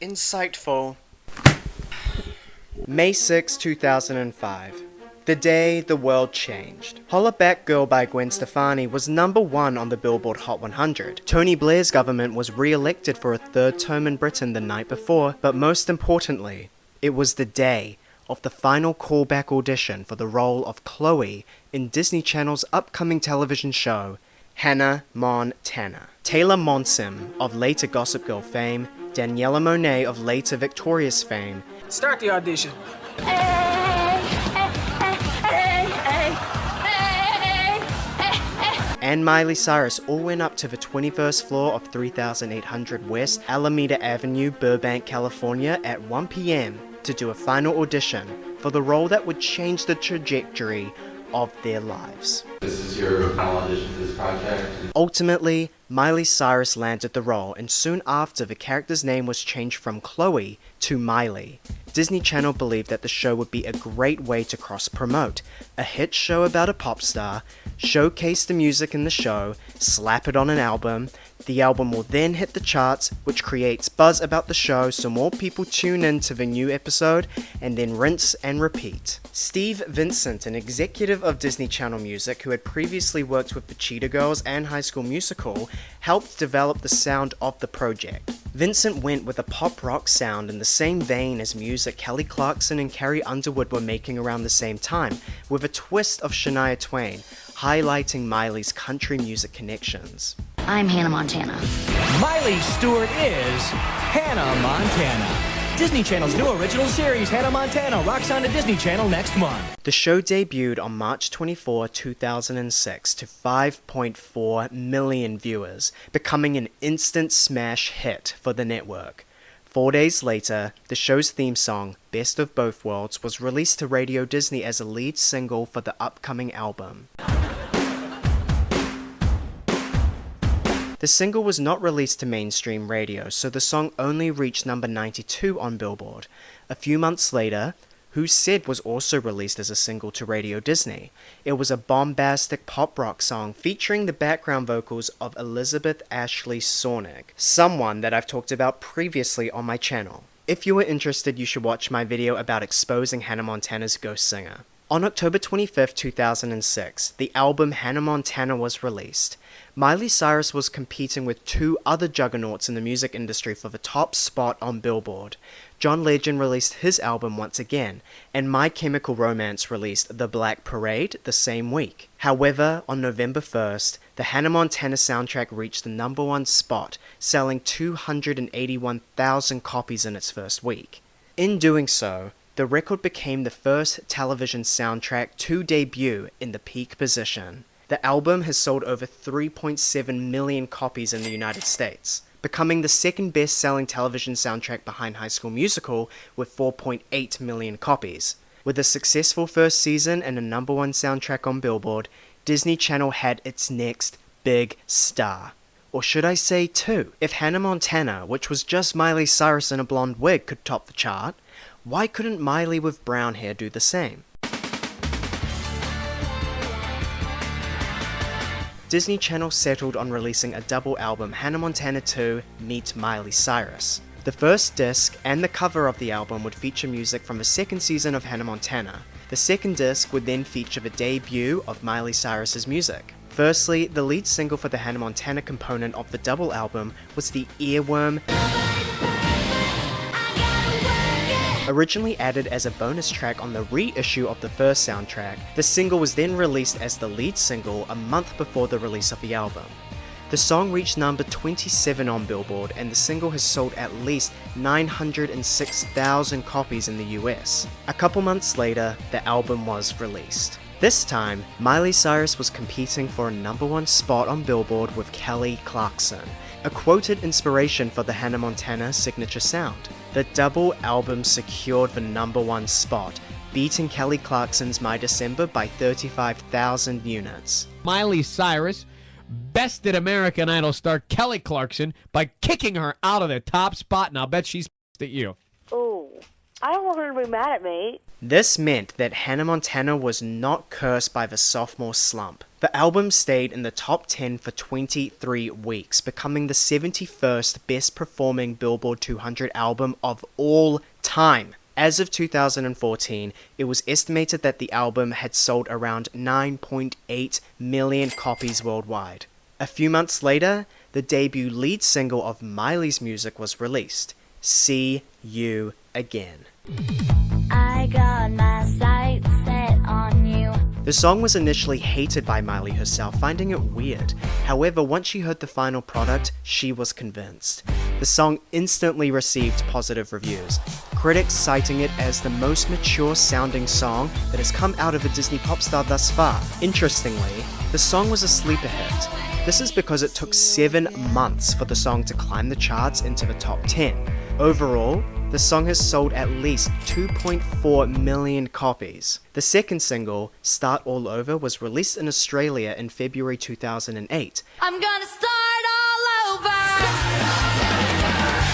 Insightful. May 6, 2005. The day the world changed. Holla Back Girl by Gwen Stefani was #1 on the Billboard Hot 100. Tony Blair's government was re-elected for a third term in Britain the night before, but most importantly, it was the day of the final callback audition for the role of Chloe in Disney Channel's upcoming television show, Hannah Montana. Taylor Momsen, of later Gossip Girl fame, Daniela Monet of later Victorious fame. Start the audition. And Miley Cyrus all went up to the 21st floor of 3800 West Alameda Avenue, Burbank, California at 1 p.m. to do a final audition for the role that would change the trajectory of their lives. This is your final audition for this project? Ultimately, Miley Cyrus landed the role, and soon after the character's name was changed from Chloe to Miley. Disney Channel believed that the show would be a great way to cross-promote a hit show about a pop star, showcase the music in the show, slap it on an album. The album will then hit the charts, which creates buzz about the show so more people tune in to the new episode, and then rinse and repeat. Steve Vincent, an executive of Disney Channel Music who had previously worked with the Cheetah Girls and High School Musical, helped develop the sound of the project. Vincent went with a pop rock sound in the same vein as music Kelly Clarkson and Carrie Underwood were making around the same time, with a twist of Shania Twain, highlighting Miley's country music connections. I'm Hannah Montana. Miley Stewart is Hannah Montana. Disney Channel's new original series, Hannah Montana, rocks on the Disney Channel next month. The show debuted on March 24, 2006 to 5.4 million viewers, becoming an instant smash hit for the network. 4 days later, the show's theme song, Best of Both Worlds, was released to Radio Disney as a lead single for the upcoming album. The single was not released to mainstream radio, so the song only reached number 92 on Billboard. A few months later, Who Said was also released as a single to Radio Disney. It was a bombastic pop rock song featuring the background vocals of Elizabeth Ashley Sornig, someone that I've talked about previously on my channel. If you are interested, you should watch my video about exposing Hannah Montana's ghost singer. On October 25, 2006, the album Hannah Montana was released. Miley Cyrus was competing with two other juggernauts in the music industry for the top spot on Billboard. John Legend released his album once again, and My Chemical Romance released The Black Parade the same week. However, on November 1st, the Hannah Montana soundtrack reached the #1 spot, selling 281,000 copies in its first week. In doing so, the record became the first television soundtrack to debut in the peak position. The album has sold over 3.7 million copies in the United States, becoming the second best-selling television soundtrack behind High School Musical with 4.8 million copies. With a successful first season and a #1 soundtrack on Billboard, Disney Channel had its next big star. Or should I say two? If Hannah Montana, which was just Miley Cyrus in a blonde wig, could top the chart, why couldn't Miley with brown hair do the same? Disney Channel settled on releasing a double album, Hannah Montana 2 Meet Miley Cyrus. The first disc and the cover of the album would feature music from the second season of Hannah Montana. The second disc would then feature the debut of Miley Cyrus's music. Firstly, the lead single for the Hannah Montana component of the double album was the earworm originally added as a bonus track on the reissue of the first soundtrack. The single was then released as the lead single a month before the release of the album. The song reached number 27 on Billboard, and the single has sold at least 906,000 copies in the US. A couple months later, the album was released. This time, Miley Cyrus was competing for a #1 spot on Billboard with Kelly Clarkson, a quoted inspiration for the Hannah Montana signature sound. The double album secured the #1 spot, beating Kelly Clarkson's My December by 35,000 units. Miley Cyrus bested American Idol star Kelly Clarkson by kicking her out of the top spot, and I'll bet she's pissed at you. Oh. I don't want her to be mad at me. This meant that Hannah Montana was not cursed by the sophomore slump. The album stayed in the top 10 for 23 weeks, becoming the 71st best performing Billboard 200 album of all time. As of 2014, it was estimated that the album had sold around 9.8 million copies worldwide. A few months later, the debut lead single of Miley's music was released, See You Again. I got my sights set on you. The song was initially hated by Miley herself, finding it weird. However, once she heard the final product, she was convinced. The song instantly received positive reviews, critics citing it as the most mature sounding song that has come out of a Disney pop star thus far. Interestingly, the song was a sleeper hit. This is because it took 7 months for the song to climb the charts into the top 10. Overall, the song has sold at least 2.4 million copies. The second single, Start All Over, was released in Australia in February 2008. I'm gonna start all over.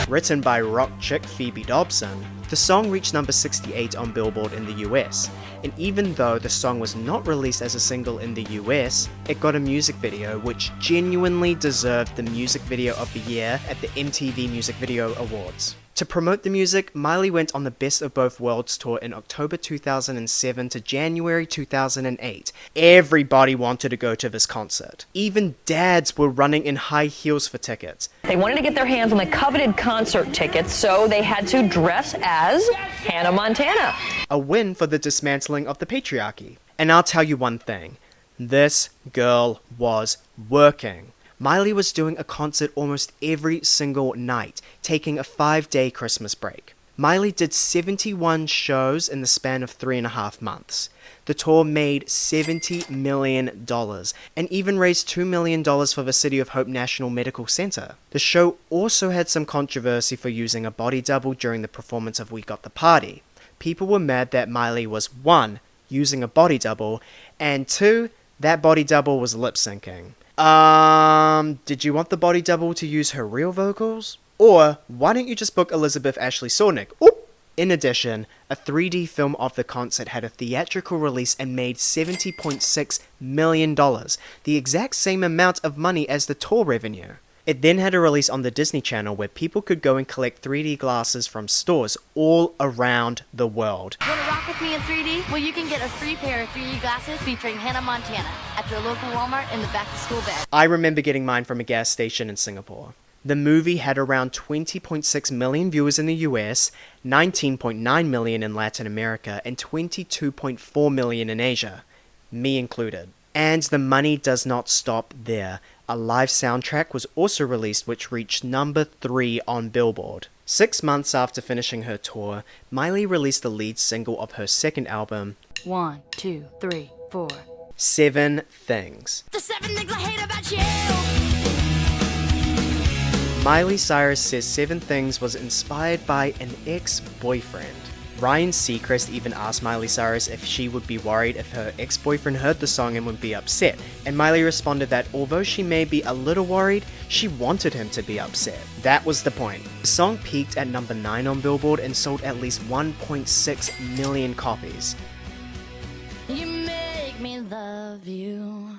Written by rock chick Phoebe Dobson, the song reached number 68 on Billboard in the US, and even though the song was not released as a single in the US, it got a music video which genuinely deserved the Music Video of the Year at the MTV Music Video Awards. To promote the music, Miley went on the Best of Both Worlds tour in October 2007 to January 2008. Everybody wanted to go to this concert. Even dads were running in high heels for tickets. They wanted to get their hands on the coveted concert tickets, so they had to dress as Hannah Montana. A win for the dismantling of the patriarchy. And I'll tell you one thing, this girl was working. Miley was doing a concert almost every single night, taking a 5-day Christmas break. Miley did 71 shows in the span of 3.5 months. The tour made $70 million and even raised $2 million for the City of Hope National Medical Center. The show also had some controversy for using a body double during the performance of We Got the Party. People were mad that Miley was 1. Using a body double, and 2. That body double was lip syncing. Did you want the body double to use her real vocals? Or why don't you just book Elizabeth Ashley Sornick? Oop! In addition, a 3D film of the concert had a theatrical release and made $70.6 million, the exact same amount of money as the tour revenue. It then had a release on the Disney Channel where people could go and collect 3D glasses from stores all around the world. Want to rock with me in 3D? Well, you can get a free pair of 3D glasses featuring Hannah Montana at your local Walmart in the back-to-school bag. I remember getting mine from a gas station in Singapore. The movie had around 20.6 million viewers in the US, 19.9 million in Latin America, and 22.4 million in Asia, me included. And the money does not stop there. A live soundtrack was also released which reached number 3 on Billboard. 6 months after finishing her tour, Miley released the lead single of her second album, 1, 2, 3, 4. 7 Things. The 7 things I hate about you. Miley Cyrus says 7 Things was inspired by an ex-boyfriend. Ryan Seacrest even asked Miley Cyrus if she would be worried if her ex-boyfriend heard the song and would be upset, and Miley responded that although she may be a little worried, she wanted him to be upset. That was the point. The song peaked at number 9 on Billboard and sold at least 1.6 million copies. You make me love you.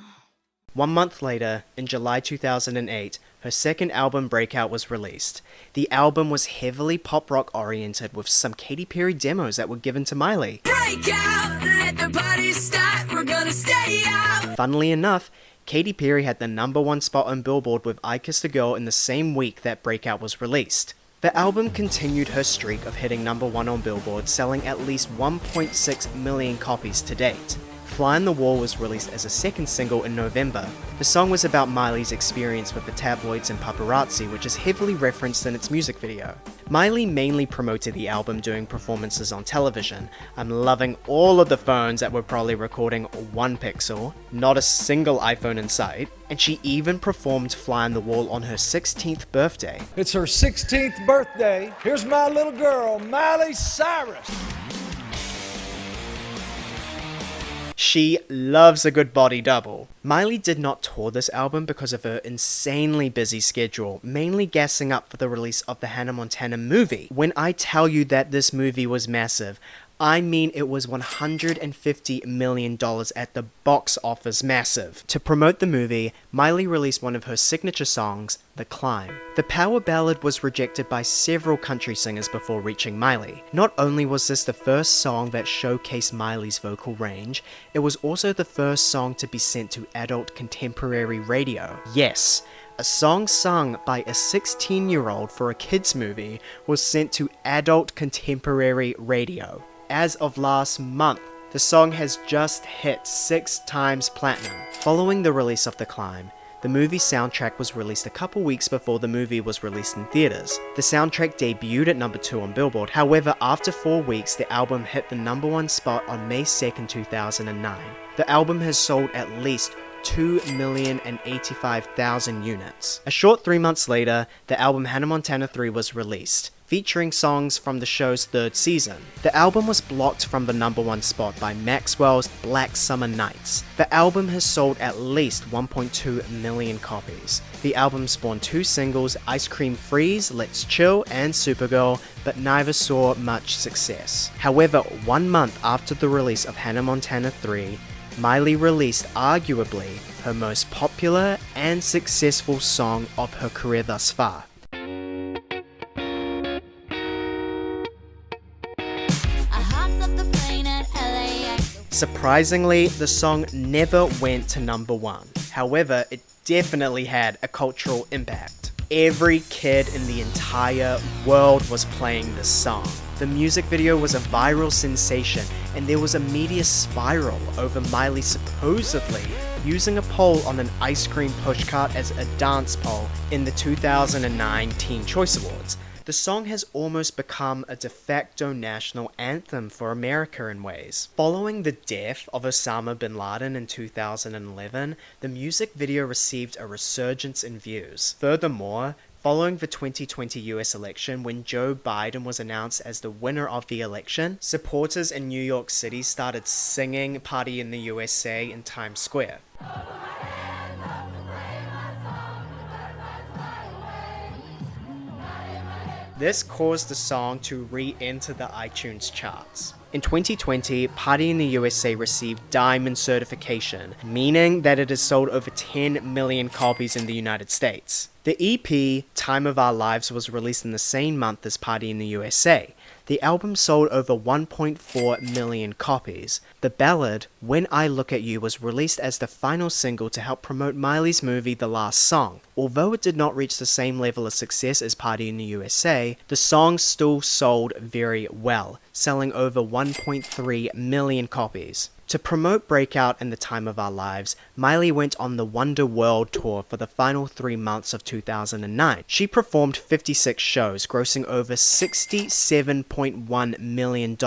1 month later, in July 2008, her second album, Breakout, was released. The album was heavily pop rock oriented with some Katy Perry demos that were given to Miley. Break out, let the party start, we're gonna stay out. Funnily enough, Katy Perry had the number 1 spot on Billboard with I Kissed a Girl in the same week that Breakout was released. The album continued her streak of hitting number 1 on Billboard, selling at least 1.6 million copies to date. Fly on the Wall was released as a second single in November. The song was about Miley's experience with the tabloids and paparazzi, which is heavily referenced in its music video. Miley mainly promoted the album doing performances on television. I'm loving all of the phones that were probably recording 1 pixel, not a single iPhone in sight, and she even performed Fly on the Wall on her 16th birthday. It's her 16th birthday. Here's my little girl, Miley Cyrus. She loves a good body double. Miley did not tour this album because of her insanely busy schedule, mainly gassing up for the release of the Hannah Montana movie. When I tell you that this movie was massive, I mean it was $150 million at the box office massive. To promote the movie, Miley released one of her signature songs, The Climb. The power ballad was rejected by several country singers before reaching Miley. Not only was this the first song that showcased Miley's vocal range, it was also the first song to be sent to adult contemporary radio. Yes, a song sung by a 16-year-old for a kids movie was sent to adult contemporary radio. As of last month, the song has just hit 6 times platinum. Following the release of The Climb, the movie soundtrack was released a couple weeks before the movie was released in theaters. The soundtrack debuted at number 2 on Billboard, however after 4 weeks the album hit the number 1 spot on May 2nd, 2009. The album has sold at least 2,085,000 units. A short 3 months later, the album Hannah Montana 3 was released, featuring songs from the show's 3rd season. The album was blocked from the number 1 spot by Maxwell's Black Summer Nights. The album has sold at least 1.2 million copies. The album spawned 2 singles, Ice Cream Freeze, Let's Chill, and Supergirl, but neither saw much success. However, 1 month after the release of Hannah Montana 3, Miley released arguably her most popular and successful song of her career thus far. Surprisingly, the song never went to number 1. However, it definitely had a cultural impact. Every kid in the entire world was playing this song. The music video was a viral sensation, and there was a media spiral over Miley supposedly using a pole on an ice cream pushcart as a dance pole in the 2009 Teen Choice Awards. The song has almost become a de facto national anthem for America in ways. Following the death of Osama bin Laden in 2011, the music video received a resurgence in views. Furthermore, following the 2020 US election, when Joe Biden was announced as the winner of the election, supporters in New York City started singing Party in the USA in Times Square. This caused the song to re-enter the iTunes charts. In 2020, Party in the USA received Diamond certification, meaning that it has sold over 10 million copies in the United States. The EP, Time of Our Lives, was released in the same month as Party in the USA. The album sold over 1.4 million copies. The ballad, When I Look at You, was released as the final single to help promote Miley's movie The Last Song. Although it did not reach the same level of success as Party in the USA, the song still sold very well, selling over 1.3 million copies. To promote Breakout and The Time of Our Lives, Miley went on the Wonder World Tour for the final 3 months of 2009. She performed 56 shows, grossing over $67.1 million,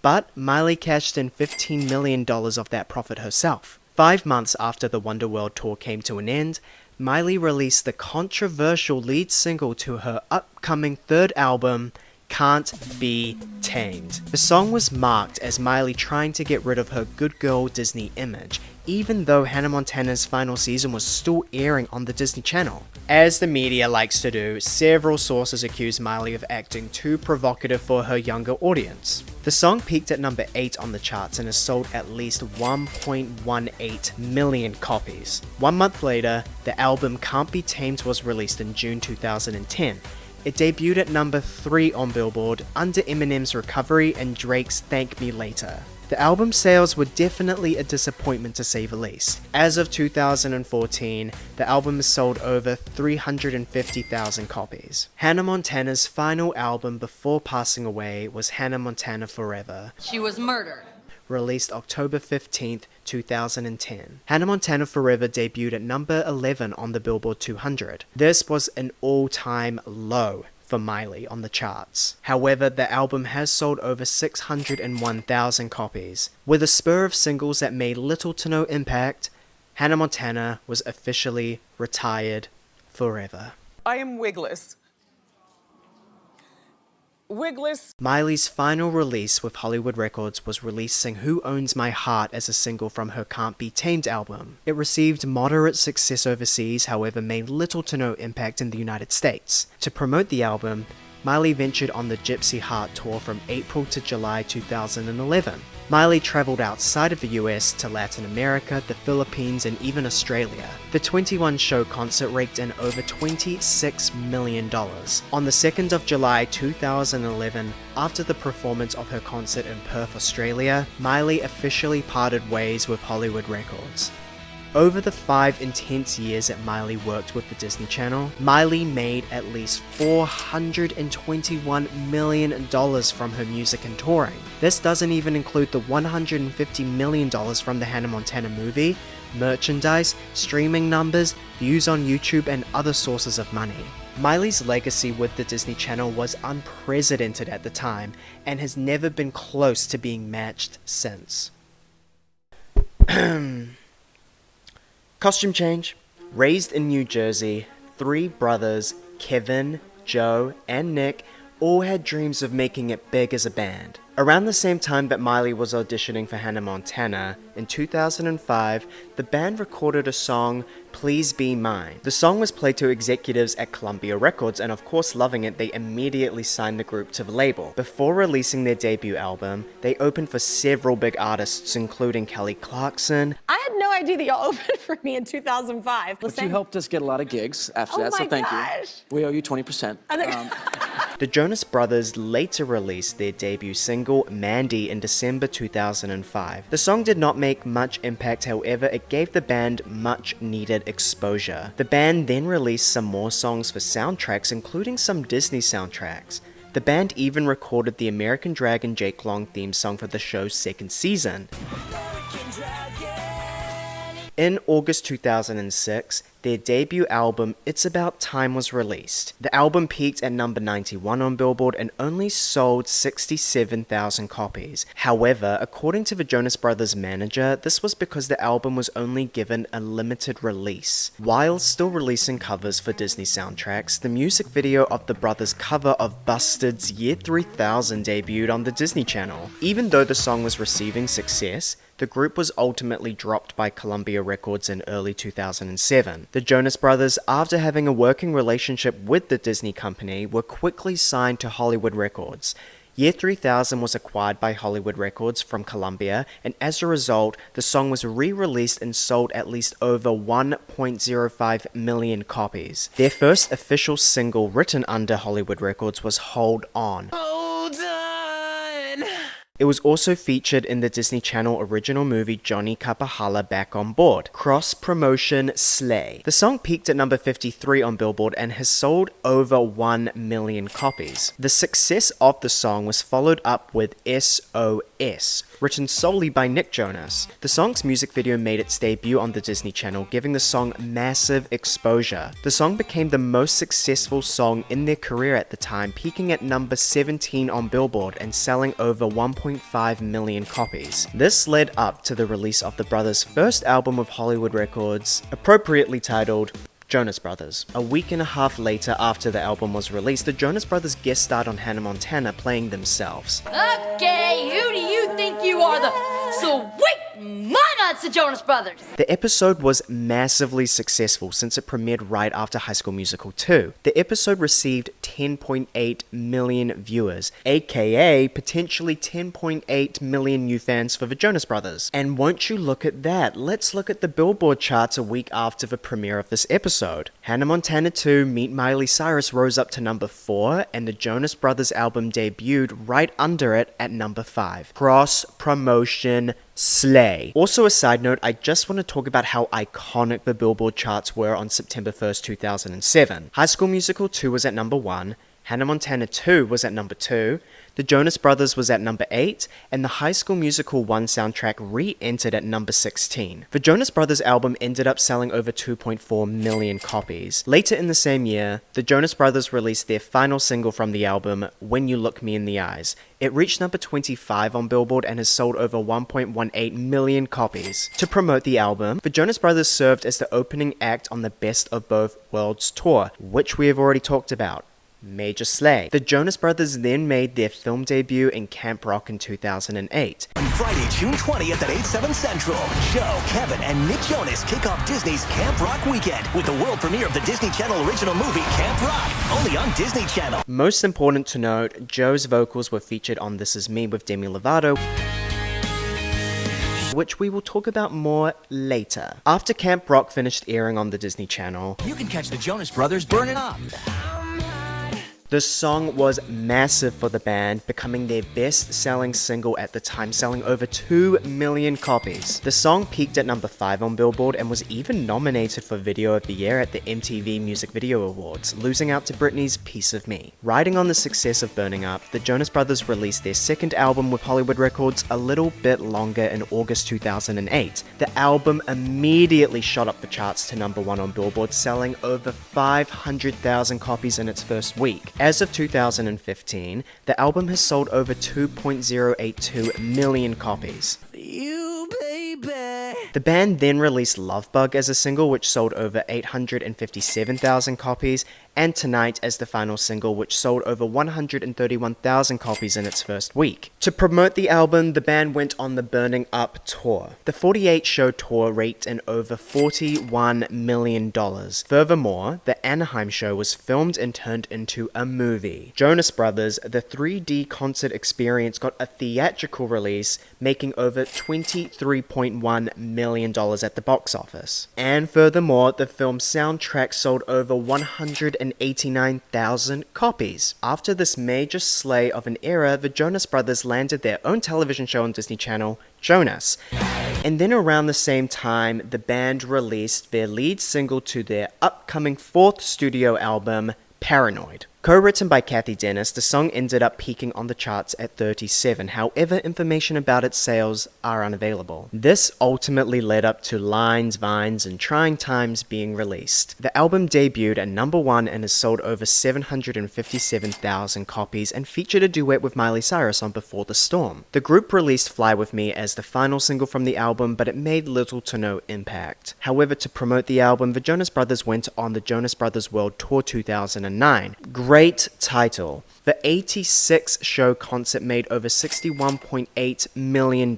but Miley cashed in $15 million of that profit herself. 5 months after the Wonder World Tour came to an end, Miley released the controversial lead single to her upcoming 3rd album, Can't Be Tamed. The song was marked as Miley trying to get rid of her good girl Disney image, even though Hannah Montana's final season was still airing on the Disney Channel. As the media likes to do, several sources accused Miley of acting too provocative for her younger audience. The song peaked at number 8 on the charts and has sold at least 1.18 million copies. 1 month later, the album Can't Be Tamed was released in June 2010. It debuted at number 3 on Billboard, under Eminem's Recovery and Drake's Thank Me Later. The album sales were definitely a disappointment to say the least. As of 2014, the album has sold over 350,000 copies. Hannah Montana's final album before passing away was Hannah Montana Forever. She was murdered. Released October 15th, 2010. Hannah Montana Forever debuted at number 11 on the Billboard 200. This was an all-time low for Miley on the charts. However, the album has sold over 601,000 copies. With a spur of singles that made little to no impact, Hannah Montana was officially retired forever. I am wigless. wigless. Miley's final release with Hollywood Records was releasing Who Owns My Heart as a single from her Can't Be Tamed album. It received moderate success overseas, however made little to no impact in the United States. To promote the album, Miley ventured on the Gypsy Heart tour from April to July 2011. Miley travelled outside of the US to Latin America, the Philippines, and even Australia. The 21-show concert raked in over $26 million. On the 2nd of July 2011, after the performance of her concert in Perth, Australia, Miley officially parted ways with Hollywood Records. Over the 5 intense years that Miley worked with the Disney Channel, Miley made at least $421 million from her music and touring. This doesn't even include the $150 million from the Hannah Montana movie, merchandise, streaming numbers, views on YouTube, and other sources of money. Miley's legacy with the Disney Channel was unprecedented at the time, and has never been close to being matched since. Costume change. Raised in New Jersey, 3 brothers, Kevin, Joe, and Nick, all had dreams of making it big as a band. Around the same time that Miley was auditioning for Hannah Montana, in 2005, the band recorded a song, Please Be Mine. The song was played to executives at Columbia Records, and of course loving it, they immediately signed the group to the label. Before releasing their debut album, they opened for several big artists including Kelly Clarkson. I had no idea that y'all opened for me in 2005. But you helped us get a lot of gigs after that, so thank you. We owe you 20%. The Jonas Brothers later released their debut single, Mandy, in December 2005. The song did not make much impact, however, it gave the band much needed exposure. The band then released some more songs for soundtracks, including some Disney soundtracks. The band even recorded the American Dragon Jake Long theme song for the show's 2nd season. In August 2006, their debut album, It's About Time, was released. The album peaked at number 91 on Billboard and only sold 67,000 copies. However, according to the Jonas Brothers manager, this was because the album was only given a limited release. While still releasing covers for Disney soundtracks, the music video of the brothers' cover of Busted's Year 3000 debuted on the Disney Channel. Even though the song was receiving success, the group was ultimately dropped by Columbia Records in early 2007. The Jonas Brothers, after having a working relationship with the Disney company, were quickly signed to Hollywood Records. Year 3000 was acquired by Hollywood Records from Columbia, and as a result, the song was re-released and sold at least over 1.05 million copies. Their first official single written under Hollywood Records was Hold On. Hold on. It was also featured in the Disney Channel original movie Johnny Kapahala Back on Board. Cross-promotion Slay. The song peaked at number 53 on Billboard and has sold over 1 million copies. The success of the song was followed up with SOS, written solely by Nick Jonas. The song's music video made its debut on the Disney Channel, giving the song massive exposure. The song became the most successful song in their career at the time, peaking at number 17 on Billboard and selling over 1.5 million copies. This led up to the release of the brothers' first album with Hollywood Records, appropriately titled Jonas Brothers. A week and a half later, after the album was released, the Jonas Brothers guest starred on Hannah Montana playing themselves. Okay, who do you think you are, the sweet nuts, the Jonas Brothers? The episode was massively successful since it premiered right after High School Musical 2. The episode received 10.8 million viewers, aka potentially 10.8 million new fans for the Jonas Brothers. And won't you look at that, let's look at the Billboard charts a week after the premiere of this episode. Hannah Montana 2 Meet Miley Cyrus rose up to number 4, and the Jonas Brothers album debuted right under it at number 5. Cross-promotion Slay. Also, a side note, I just want to talk about how iconic the Billboard charts were on September 1st, 2007. High School Musical 2 was at number 1, Hannah Montana 2 was at number 2, The Jonas Brothers was at number 8, and the High School Musical 1 soundtrack re-entered at number 16. The Jonas Brothers album ended up selling over 2.4 million copies. Later in the same year, the Jonas Brothers released their final single from the album, When You Look Me in the Eyes. It reached number 25 on Billboard and has sold over 1.18 million copies. To promote the album, the Jonas Brothers served as the opening act on the Best of Both Worlds tour, which we have already talked about. Major Slay. The Jonas Brothers then made their film debut in Camp Rock in 2008. On Friday, June 20th at 8/7 Central, Joe, Kevin, and Nick Jonas kick off Disney's Camp Rock weekend with the world premiere of the Disney Channel original movie Camp Rock, only on Disney Channel. Most important to note, Joe's vocals were featured on This Is Me with Demi Lovato, which we will talk about more later. After Camp Rock finished airing on the Disney Channel, You can catch the Jonas Brothers burning up. the song was massive for the band, becoming their best-selling single at the time, selling over 2 million copies. The song peaked at number 5 on Billboard and was even nominated for Video of the Year at the MTV Music Video Awards, losing out to Britney's Piece of Me. Riding on the success of Burning Up, the Jonas Brothers released their second album with Hollywood Records a little bit longer in August 2008. The album immediately shot up the charts to number 1 on Billboard, selling over 500,000 copies in its first week. As of 2015, the album has sold over 2.082 million copies. You, baby. The band then released Love Bug as a single, which sold over 857,000 copies, and Tonight as the final single, which sold over 131,000 copies in its first week. To promote the album, the band went on the Burning Up tour. The 48-show tour raked in over $41 million. Furthermore, the Anaheim show was filmed and turned into a movie. Jonas Brothers, the 3D concert experience, got a theatrical release, making over $23.1 million at the box office. And furthermore, the film's soundtrack sold over 189,000 copies. After this major slay of an era, the Jonas Brothers landed their own television show on Disney Channel, Jonas. And then around the same time, the band released their lead single to their upcoming 4th studio album, Paranoid. Co-written by Kathy Dennis, the song ended up peaking on the charts at 37, however information about its sales are unavailable. This ultimately led up to Lines, Vines, and Trying Times being released. The album debuted at number 1 and has sold over 757,000 copies and featured a duet with Miley Cyrus on Before the Storm. The group released Fly With Me as the final single from the album, but it made little to no impact. However, to promote the album, the Jonas Brothers went on the Jonas Brothers World Tour 2009. Great title. The 86-show concert made over $61.8 million.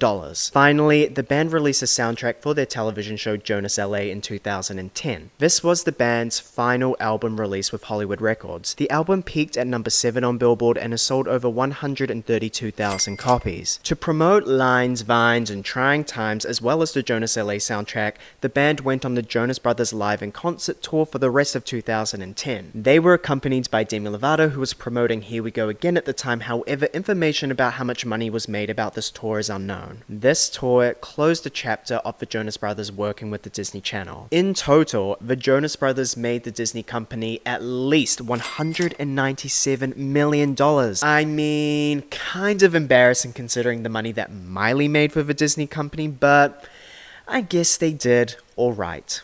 Finally, the band released a soundtrack for their television show Jonas LA in 2010. This was the band's final album release with Hollywood Records. The album peaked at number 7 on Billboard and has sold over 132,000 copies. To promote Lines, Vines, and Trying Times, as well as the Jonas LA soundtrack, the band went on the Jonas Brothers Live in Concert tour for the rest of 2010. They were accompanied by Demi Lovato, who was promoting Here We Go Again at the time. However, information about how much money was made about this tour is unknown. This tour closed a chapter of the Jonas Brothers working with the Disney Channel. In total, the Jonas Brothers made the Disney company at least $197 million. I mean, kind of embarrassing considering the money that Miley made for the Disney company, but I guess they did alright.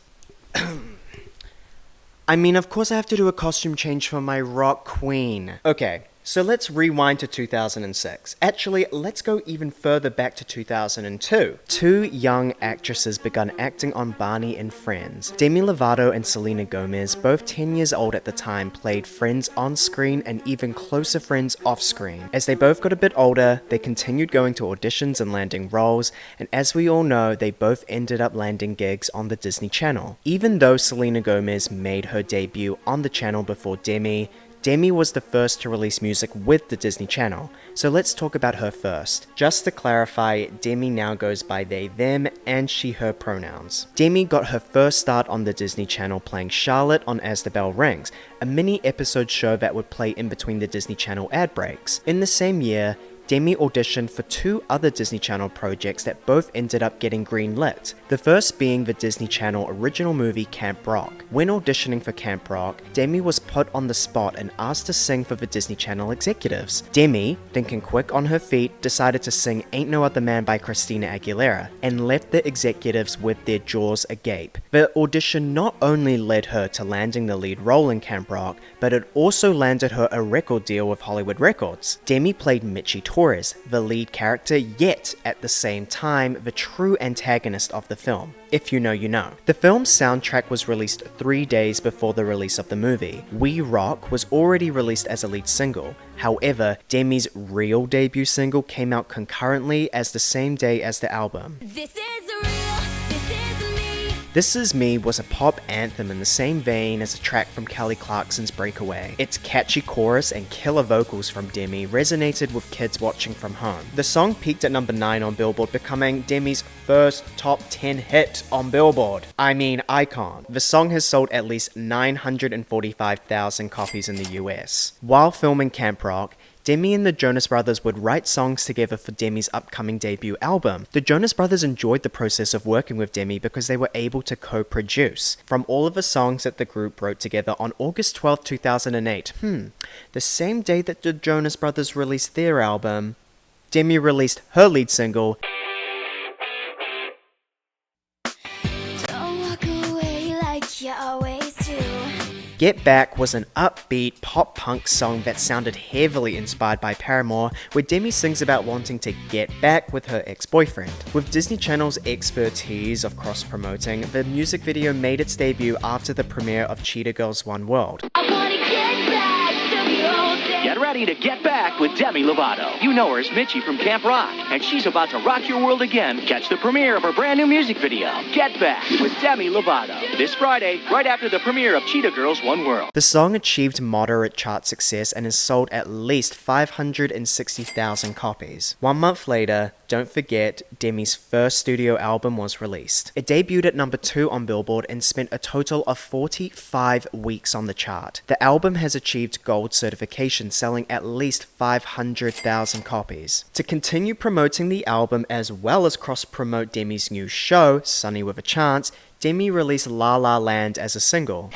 I mean, of course I have to do a costume change for my rock queen. Okay, so let's rewind to 2006. Actually, let's go even further back to 2002. Two young actresses began acting on Barney and Friends. Demi Lovato and Selena Gomez, both 10 years old at the time, played friends on screen and even closer friends off screen. As they both got a bit older, they continued going to auditions and landing roles, and as we all know, they both ended up landing gigs on the Disney Channel. Even though Selena Gomez made her debut on the channel before Demi was the first to release music with the Disney Channel, so let's talk about her first. Just to clarify, Demi now goes by they, them, and she, her pronouns. Demi got her first start on the Disney Channel playing Charlotte on As the Bell Rings, a mini-episode show that would play in between the Disney Channel ad breaks. In the same year, Demi auditioned for 2 other Disney Channel projects that both ended up getting greenlit, the first being the Disney Channel original movie Camp Rock. When auditioning for Camp Rock, Demi was put on the spot and asked to sing for the Disney Channel executives. Demi, thinking quick on her feet, decided to sing Ain't No Other Man by Christina Aguilera, and left the executives with their jaws agape. The audition not only led her to landing the lead role in Camp Rock, but it also landed her a record deal with Hollywood Records. Demi played Mitchie Torres, the lead character, yet at the same time the true antagonist of the film. If you know, you know. The film's soundtrack was released 3 days before the release of the movie. We Rock was already released as a lead single. However, Demi's real debut single came out concurrently as the same day as the album. This Is Me was a pop anthem in the same vein as a track from Kelly Clarkson's Breakaway. Its catchy chorus and killer vocals from Demi resonated with kids watching from home. The song peaked at number 9 on Billboard, becoming Demi's first top 10 hit on Billboard. I mean, icon. The song has sold at least 945,000 copies in the US. While filming Camp Rock, Demi and the Jonas Brothers would write songs together for Demi's upcoming debut album. The Jonas Brothers enjoyed the process of working with Demi because they were able to co-produce. From all of the songs that the group wrote together on August 12, 2008, the same day that the Jonas Brothers released their album, Demi released her lead single, Don't walk away like you always do. Get Back was an upbeat pop-punk song that sounded heavily inspired by Paramore, where Demi sings about wanting to get back with her ex-boyfriend. With Disney Channel's expertise of cross-promoting, the music video made its debut after the premiere of Cheetah Girls One World. Get ready to get back with Demi Lovato. You know her as Mitchie from Camp Rock, and she's about to rock your world again. Catch the premiere of her brand new music video, Get Back with Demi Lovato, this Friday, right after the premiere of Cheetah Girls One World. The song achieved moderate chart success and has sold at least 560,000 copies. 1 month later, don't forget, Demi's first studio album was released. It debuted at number 2 on Billboard and spent a total of 45 weeks on the chart. The album has achieved gold certification, selling at least 500,000 copies. To continue promoting the album as well as cross-promote Demi's new show, Sunny with a Chance, Demi released La La Land as a single.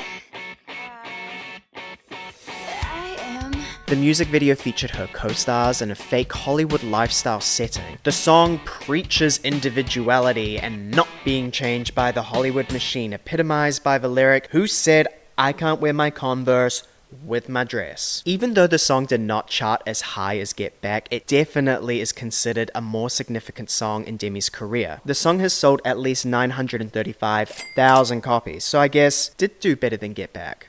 The music video featured her co-stars in a fake Hollywood lifestyle setting. The song preaches individuality and not being changed by the Hollywood machine, epitomized by the lyric, "Who said I can't wear my Converse with my dress?" Even though the song did not chart as high as Get Back, it definitely is considered a more significant song in Demi's career. The song has sold at least 935,000 copies, so I guess did do better than Get Back.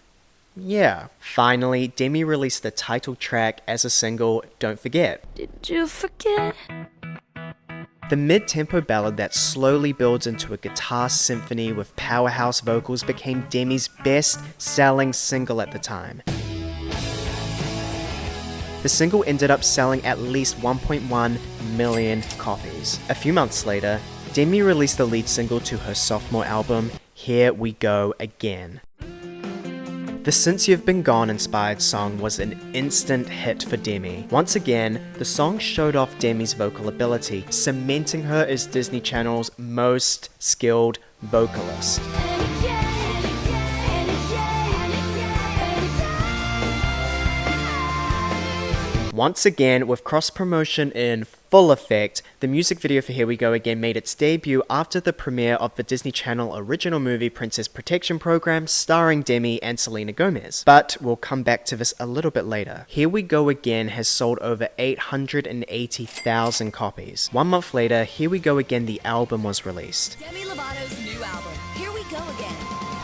Yeah. Finally, Demi released the title track as a single, Don't Forget. Did you forget? The mid-tempo ballad that slowly builds into a guitar symphony with powerhouse vocals became Demi's best-selling single at the time. The single ended up selling at least 1.1 million copies. A few months later, Demi released the lead single to her sophomore album, Here We Go Again. The Since You've Been Gone inspired song was an instant hit for Demi. Once again, the song showed off Demi's vocal ability, cementing her as Disney Channel's most skilled vocalist. Once again, with cross-promotion in full effect, the music video for Here We Go Again made its debut after the premiere of the Disney Channel original movie Princess Protection Program starring Demi and Selena Gomez. But we'll come back to this a little bit later. Here We Go Again has sold over 880,000 copies. 1 month later, Here We Go Again the album was released. Demi Lovato's new album, Here We Go Again.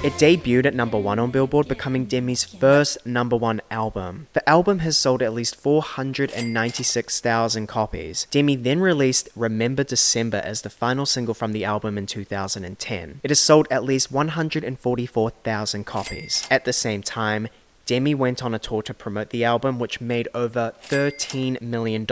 It debuted at number 1 on Billboard, becoming Demi's first number 1 album. The album has sold at least 496,000 copies. Demi then released Remember December as the final single from the album in 2010. It has sold at least 144,000 copies. At the same time, Demi went on a tour to promote the album, which made over $13 million.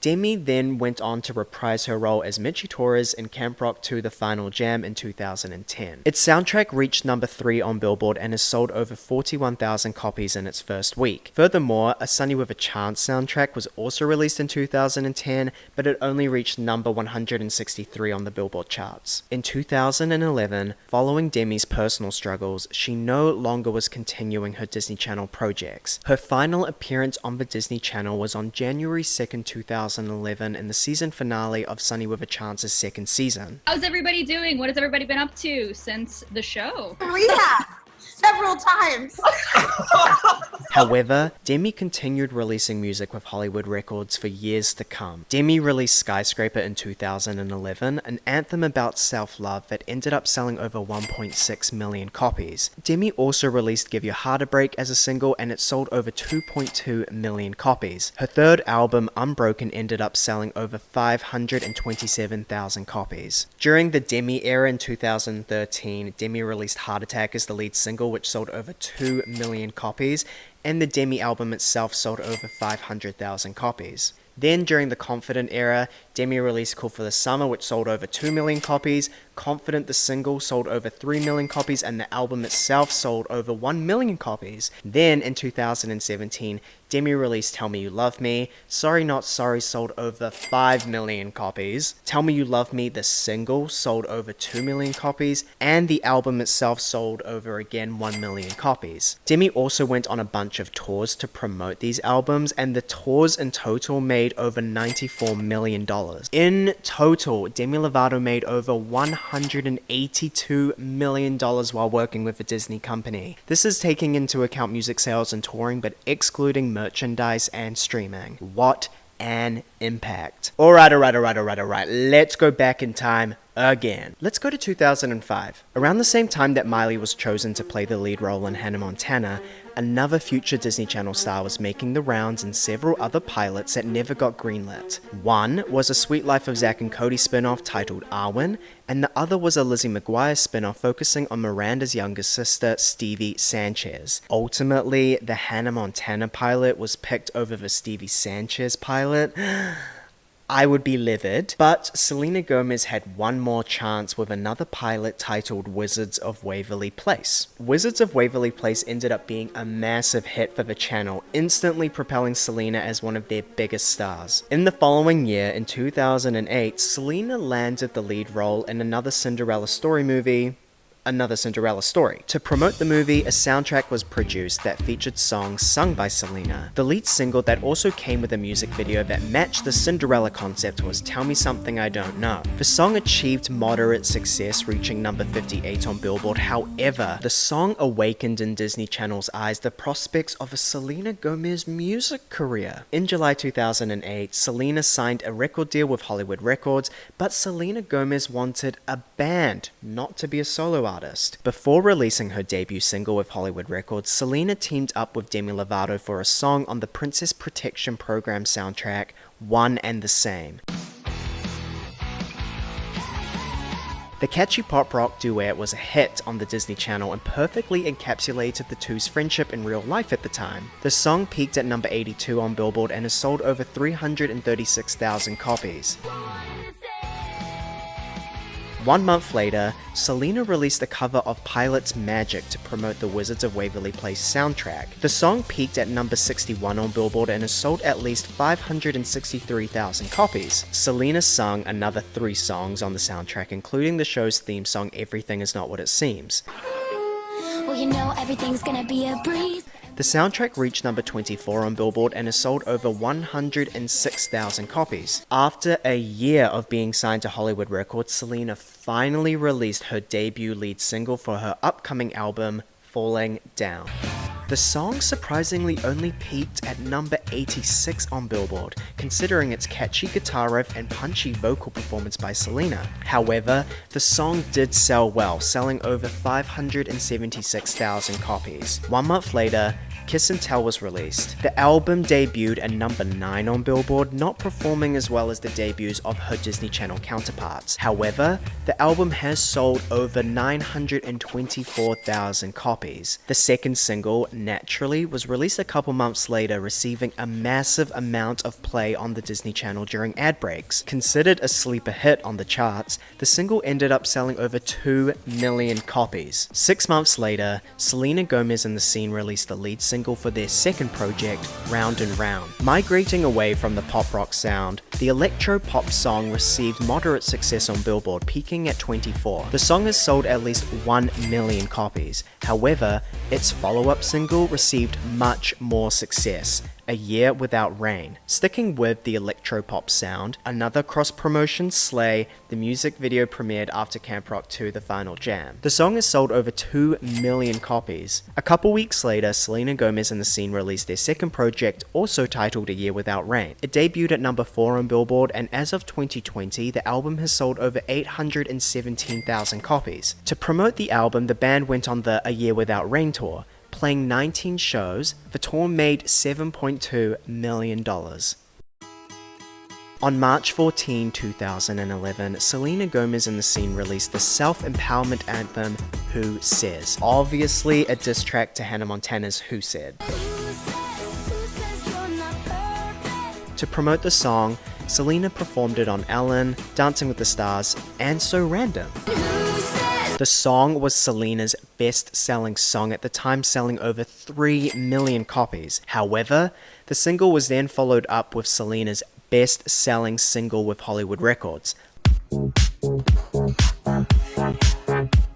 Demi then went on to reprise her role as Mitchie Torres in Camp Rock 2 The Final Jam in 2010. Its soundtrack reached number 3 on Billboard and has sold over 41,000 copies in its first week. Furthermore, a Sunny with a Chance soundtrack was also released in 2010, but it only reached number 163 on the Billboard charts. In 2011, following Demi's personal struggles, she no longer was continuing her Disney Channel projects. Her final appearance on the Disney Channel was on January 2nd, 2011 in the season finale of Sunny with a Chance's second season. How's everybody doing? What has everybody been up to since the show? Rehab. several times. However, Demi continued releasing music with Hollywood Records for years to come. Demi released Skyscraper in 2011, an anthem about self-love that ended up selling over 1.6 million copies. Demi also released Give Your Heart a Break as a single, and it sold over 2.2 million copies. Her third album, Unbroken, ended up selling over 527,000 copies. During the Demi era in 2013, Demi released Heart Attack as the lead single, which sold over 2 million copies, and the Demi album itself sold over 500,000 copies. Then, during the Confident era, Demi released Call for the Summer, which sold over 2 million copies. Confident, the single, sold over 3 million copies, and the album itself sold over 1 million copies. Then, in 2017, Demi released Tell Me You Love Me. Sorry Not Sorry sold over 5 million copies. Tell Me You Love Me, the single, sold over 2 million copies, and the album itself sold over again 1 million copies. Demi also went on a bunch of tours to promote these albums, and the tours in total made over $94 million. In total, Demi Lovato made over $182 million while working with the Disney company. This is taking into account music sales and touring, but excluding merchandise and streaming. What an impact. Alright, let's go back in time again. Let's go to 2005. Around the same time that Miley was chosen to play the lead role in Hannah Montana, another future Disney Channel star was making the rounds in several other pilots that never got greenlit. One was a Sweet Life of Zack and Cody spin-off titled Arwen, and the other was a Lizzie McGuire spin-off focusing on Miranda's younger sister, Stevie Sanchez. Ultimately, the Hannah Montana pilot was picked over the Stevie Sanchez pilot. I would be livid, but Selena Gomez had one more chance with another pilot titled Wizards of Waverly Place. Wizards of Waverly Place ended up being a massive hit for the channel, instantly propelling Selena as one of their biggest stars. In the following year, in 2008, Selena landed the lead role in another Cinderella story movie, Another Cinderella Story. To promote the movie, a soundtrack was produced that featured songs sung by Selena. The lead single that also came with a music video that matched the Cinderella concept was Tell Me Something I Don't Know. The song achieved moderate success, reaching number 58 on Billboard. However, the song awakened in Disney Channel's eyes the prospects of a Selena Gomez music career. In July 2008, Selena signed a record deal with Hollywood Records, but Selena Gomez wanted a band, not to be a solo artist. Before releasing her debut single with Hollywood Records, Selena teamed up with Demi Lovato for a song on the Princess Protection Program soundtrack, One and the Same. The catchy pop-rock duet was a hit on the Disney Channel and perfectly encapsulated the two's friendship in real life at the time. The song peaked at number 82 on Billboard and has sold over 336,000 copies. 1 month later, Selena released a cover of Pilot's Magic to promote the Wizards of Waverly Place soundtrack. The song peaked at number 61 on Billboard and has sold at least 563,000 copies. Selena sung another 3 songs on the soundtrack, including the show's theme song Everything Is Not What It Seems. Well, you know everything's gonna be a breeze. The soundtrack reached number 24 on Billboard and has sold over 106,000 copies. After a year of being signed to Hollywood Records, Selena finally released her debut lead single for her upcoming album, Falling Down. The song surprisingly only peaked at number 86 on Billboard, considering its catchy guitar riff and punchy vocal performance by Selena. However, the song did sell well, selling over 576,000 copies. 1 month later, Kiss and Tell was released. The album debuted at number 9 on Billboard, not performing as well as the debuts of her Disney Channel counterparts. However, the album has sold over 924,000 copies. The second single, Naturally, was released a couple months later, receiving a massive amount of play on the Disney Channel during ad breaks. Considered a sleeper hit on the charts, the single ended up selling over 2 million copies. 6 months later, Selena Gomez and The Scene released the lead single for their second project, Round and Round. Migrating away from the pop rock sound, the electro-pop song received moderate success on Billboard, peaking at 24. The song has sold at least 1 million copies. However, its follow-up single received much more success, A Year Without Rain. Sticking with the electropop sound, another cross-promotion slay, the music video premiered after Camp Rock 2 The Final Jam. The song has sold over 2 million copies. A couple weeks later, Selena Gomez and The Scene released their second project, also titled A Year Without Rain. It debuted at number 4 on Billboard, and as of 2020, the album has sold over 817,000 copies. To promote the album, the band went on the A Year Without Rain tour. Playing 19 shows, the tour made $7.2 million. On March 14, 2011, Selena Gomez and The Scene released the self-empowerment anthem, Who Says? Obviously a diss track to Hannah Montana's Who Said. To promote the song, Selena performed it on Ellen, Dancing with the Stars, and So Random. The song was Selena's best-selling song at the time, selling over 3 million copies. However, the single was then followed up with Selena's best-selling single with Hollywood Records.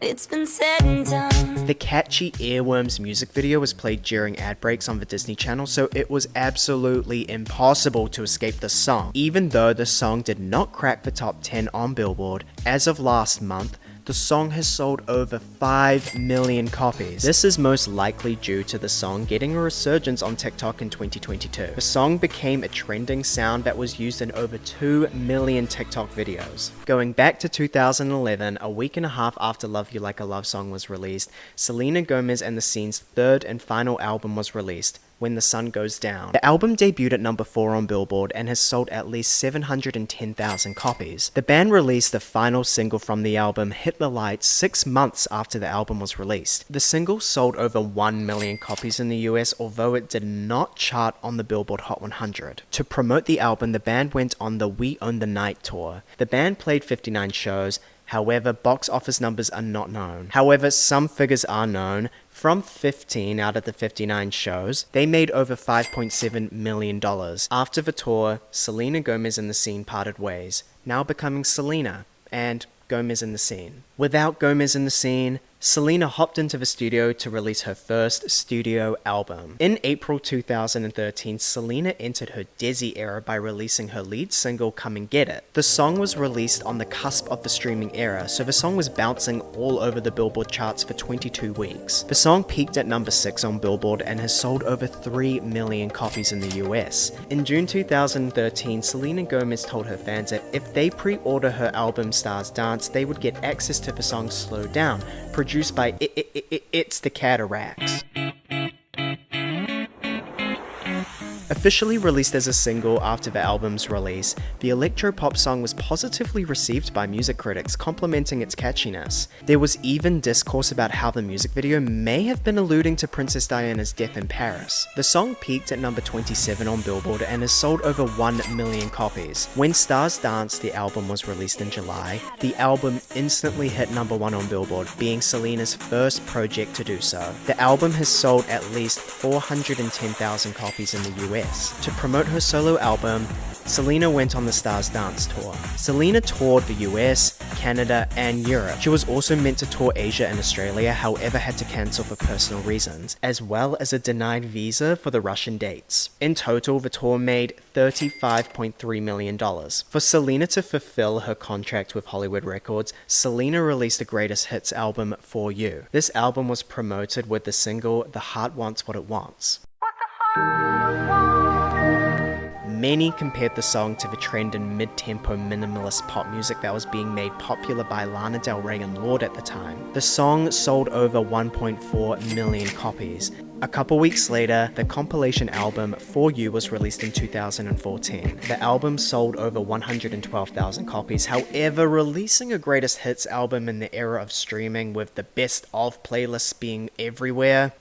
It's been said and done. The catchy Earworms music video was played during ad breaks on the Disney Channel, so it was absolutely impossible to escape the song. Even though the song did not crack the top 10 on Billboard, as of last month, the song has sold over 5 million copies. This is most likely due to the song getting a resurgence on TikTok in 2022. The song became a trending sound that was used in over 2 million TikTok videos. Going back to 2011, a week and a half after Love You Like a Love Song was released, Selena Gomez and The Scene's third and final album was released, When the Sun Goes Down. The album debuted at number 4 on Billboard and has sold at least 710,000 copies. The band released the final single from the album, Hit the Lights, 6 months after the album was released. The single sold over 1 million copies in the US, although it did not chart on the Billboard Hot 100. To promote the album, the band went on the We Own the Night tour. The band played 59 shows. However, box office numbers are not known. However, some figures are known. From 15 out of the 59 shows, they made over $5.7 million. After the tour, Selena Gomez and The Scene parted ways, now becoming Selena and Gomez and The Scene. Without Gomez and The Scene, Selena hopped into the studio to release her first studio album. In April 2013, Selena entered her Desi era by releasing her lead single, Come and Get It. The song was released on the cusp of the streaming era, so the song was bouncing all over the Billboard charts for 22 weeks. The song peaked at number 6 on Billboard and has sold over 3 million copies in the US. In June 2013, Selena Gomez told her fans that if they pre-order her album Stars Dance, they would get access to the song Slow Down, produced by It's the Cataracts. Officially released as a single after the album's release, the electropop song was positively received by music critics, complimenting its catchiness. There was even discourse about how the music video may have been alluding to Princess Diana's death in Paris. The song peaked at number 27 on Billboard and has sold over 1 million copies. When Stars Dance, the album, was released in July, the album instantly hit number 1 on Billboard, being Selena's first project to do so. The album has sold at least 410,000 copies in the US. To promote her solo album, Selena went on the Stars Dance tour. Selena toured the US, Canada, and Europe. She was also meant to tour Asia and Australia, however had to cancel for personal reasons, as well as a denied visa for the Russian dates. In total, the tour made $35.3 million. For Selena to fulfill her contract with Hollywood Records, Selena released the greatest hits album, For You. This album was promoted with the single The Heart Wants What It Wants. Many compared the song to the trend in mid-tempo minimalist pop music that was being made popular by Lana Del Rey and Lorde at the time. The song sold over 1.4 million copies. A couple weeks later, the compilation album For You was released in 2014. The album sold over 112,000 copies. However, releasing a greatest hits album in the era of streaming with the best of playlists being everywhere,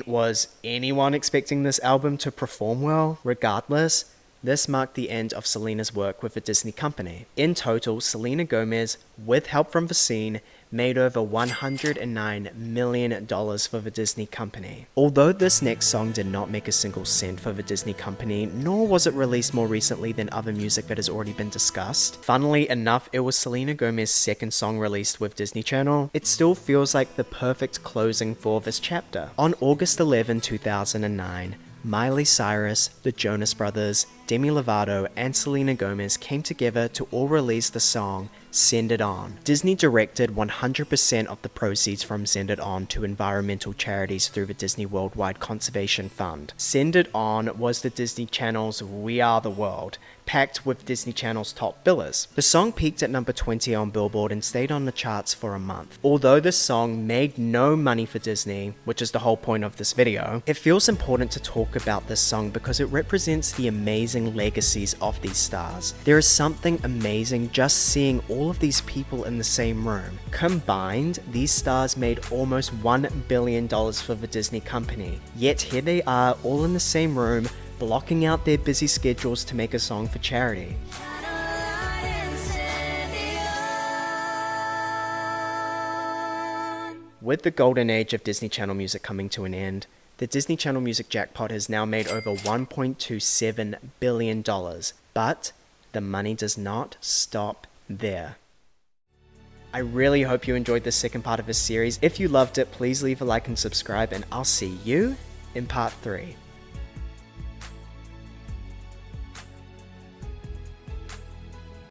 was anyone expecting this album to perform well? Regardless, this marked the end of Selena's work with the Disney company. In total, Selena Gomez, with help from The Scene, made over $109 million for the Disney company. Although this next song did not make a single cent for the Disney company, nor was it released more recently than other music that has already been discussed, funnily enough, it was Selena Gomez's second song released with Disney Channel. It still feels like the perfect closing for this chapter. On August 11, 2009, Miley Cyrus, the Jonas Brothers, Demi Lovato, and Selena Gomez came together to all release the song Send It On. Disney directed 100% of the proceeds from Send It On to environmental charities through the Disney Worldwide Conservation Fund. Send It On was the Disney Channel's We Are the World, packed with Disney Channel's top billers. The song peaked at number 20 on Billboard and stayed on the charts for a month. Although this song made no money for Disney, which is the whole point of this video, it feels important to talk about this song because it represents the amazing legacies of these stars. There is something amazing just seeing all of these people in the same room. Combined, these stars made almost $1 billion for the Disney company. Yet here they are all in the same room, blocking out their busy schedules to make a song for charity. With the golden age of Disney Channel music coming to an end, the Disney Channel music jackpot has now made over $1.27 billion, but the money does not stop there. I really hope you enjoyed this second part of this series. If you loved it, please leave a like and subscribe, and I'll see you in part 3.